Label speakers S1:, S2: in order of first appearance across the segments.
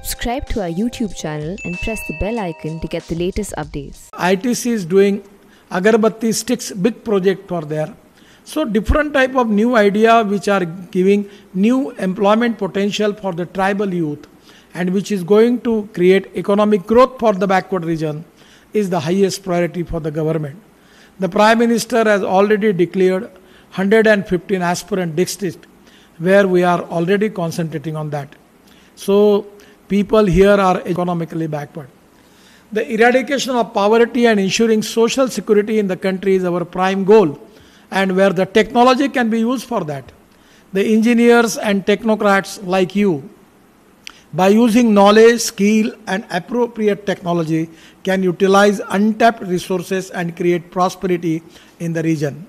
S1: Subscribe to our YouTube channel and press the bell icon to get the latest updates.
S2: ITC is doing Agarbatti sticks, big project for there. So different type of new idea which are giving new employment potential for the tribal youth and which is going to create economic growth for the backward region is the highest priority for the government. The Prime Minister has already declared 115 aspirant districts where we are already concentrating on that. So people here are economically backward. The eradication of poverty and ensuring social security in the country is our prime goal, and where the technology can be used for that. The engineers and technocrats like you, by using knowledge, skill and appropriate technology, can utilize untapped resources and create prosperity in the region.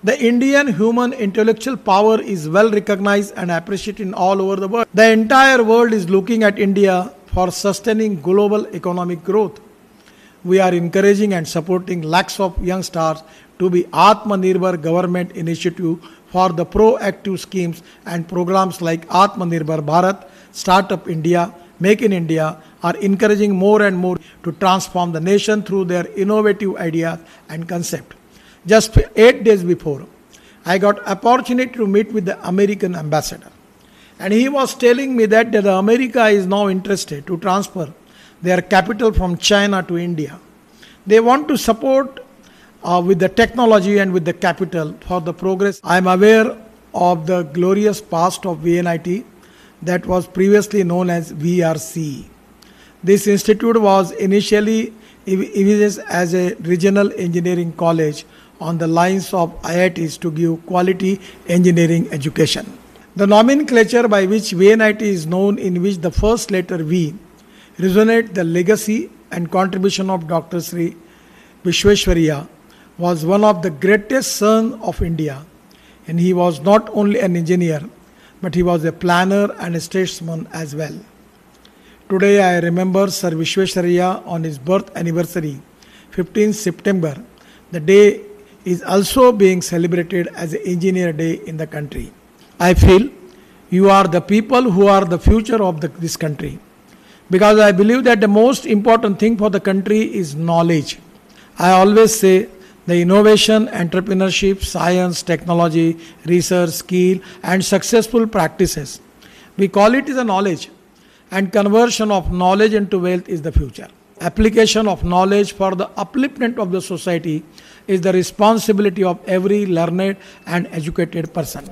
S2: The Indian human intellectual power is well recognized and appreciated all over the world. The entire world is looking at India for sustaining global economic growth. We are encouraging and supporting lakhs of young stars to be Atmanirbhar government initiative for the proactive schemes and programs like Atmanirbhar Bharat, Startup India, Make in India are encouraging more and more to transform the nation through their innovative ideas and concept. Just 8 days before, I got opportunity to meet with the American ambassador. And he was telling me that America is now interested to transfer their capital from China to India. They want to support with the technology and with the capital for the progress. I am aware of the glorious past of VNIT that was previously known as VRC. This institute was initially envisaged as a regional engineering college on the lines of IITs to give quality engineering education. The nomenclature by which VNIT is known, in which the first letter V resonates the legacy and contribution of Dr. Sri Visvesvaraya, was one of the greatest sons of India, and he was not only an engineer but he was a planner and a statesman as well. Today I remember Sir Visvesvaraya on his birth anniversary, 15th September. The day is also being celebrated as an Engineer Day in the country. I feel you are the people who are the future of this country, because I believe that the most important thing for the country is knowledge. I always say the innovation, entrepreneurship, science, technology, research, skill and successful practices, we call it as a knowledge, and conversion of knowledge into wealth is the future. Application of knowledge for the upliftment of the society is the responsibility of every learned and educated person.